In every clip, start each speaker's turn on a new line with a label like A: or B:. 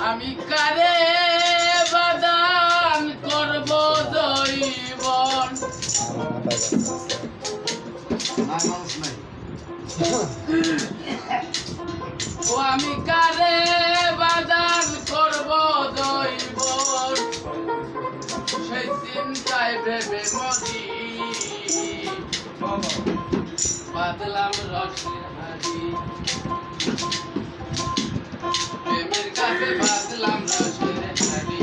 A: আমি কারে বাদান করব জৈবন ও আমি কারে বাদান করব জৈবন সেই চিন্তায় ভেবে মরি বাদলাম রসের হাড়ি প্রেমের কাছে বাদলাম রসের হাড়ি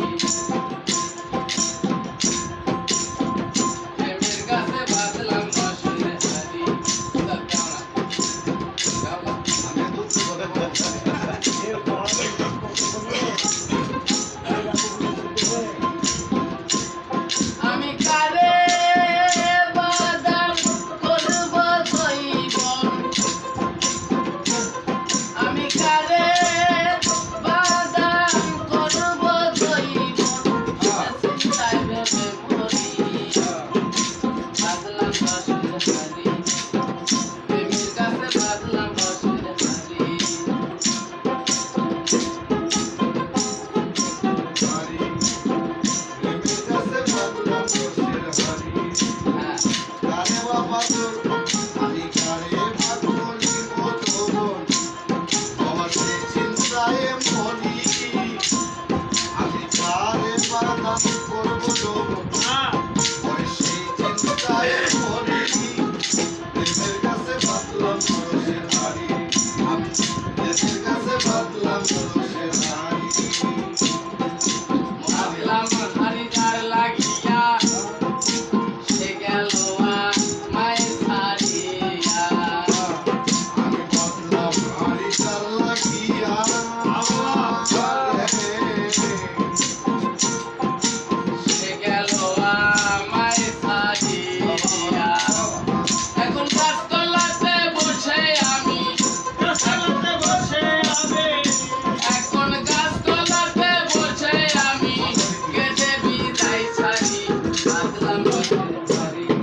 A: প্রেমের কাছে বাদলাম রসের হাড়ি আমি কারে বাদান করব জৈবন আমি কারে বাদান করব জৈবন চিন্তায় ভেবে মরি বাদলাম রসের হাড়ি প্রেমের কাছে বাদলাম রসের হাড়ি বাদলাম হাড়িদার লাগিয়া সে গেল মায়ের ছাড়িয়া সে গেল মায়ের ছাড়িয়া এখন গাছতলাতে বসে আমি এখন গাছতলাতে বসে আমি কেঁদে বিদায় ছাড়ি বাদলাম রসের হাড়ি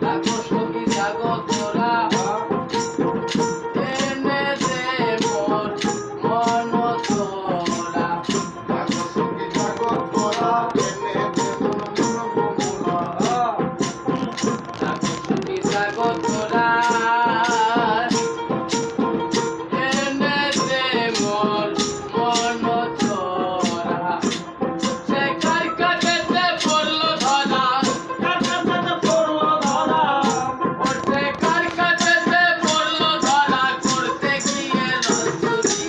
A: জাগো সখী জাগো তোরা এনে দে মোর মন তোরা জাগো সখী জাগো তোরা এনে দে মোর মন তোরা সে কার কাছেতে পড়লো ধরা করতে কার কাছেতে পড়লো ধরা করতে গিয়ে রসুরি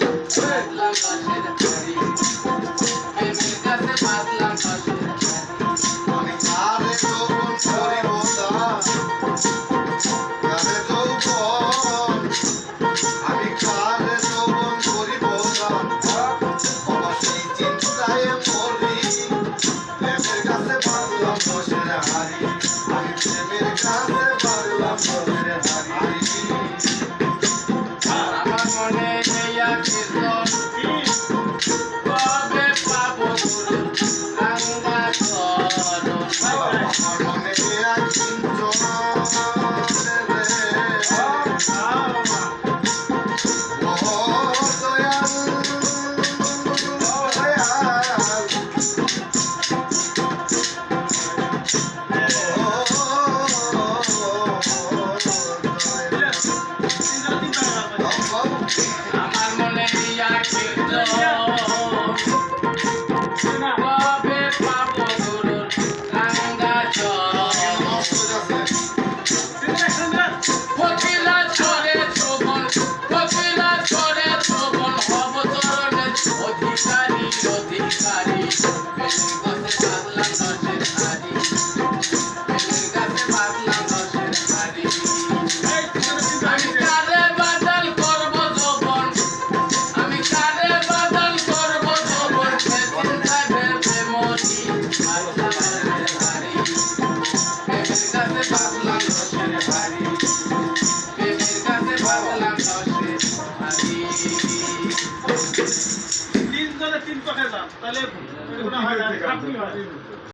A: বাদলাম রসের হাড়ি প্রেমের কাছে বাদলাম রসের হাড়ি আমার মনে নেই আর কীর্তন কবে পাবো গুরু রাঙ্গা চরণ আমার মনে নেই আর কীর্তন কবে পাবো গুরু রাঙ্গা চরণ ফকিলা চরে শোভন ফকিলা চরে শোভন অবতরণের অধিকারী অধিকারী প্রেমের কাছে বাদলাম রসের হাড়ি প্রেমের কাছে বাদলাম রসের হাড়ি আমি কারে বাদল করব যৌবন আমি কারে বাদল করব যৌবন সে চিন্তায় ভেবে মরি বাদলাম রসের
B: তিনজনে তিন চোখে যান তাহলে মনে হয় না, আপনি হয়।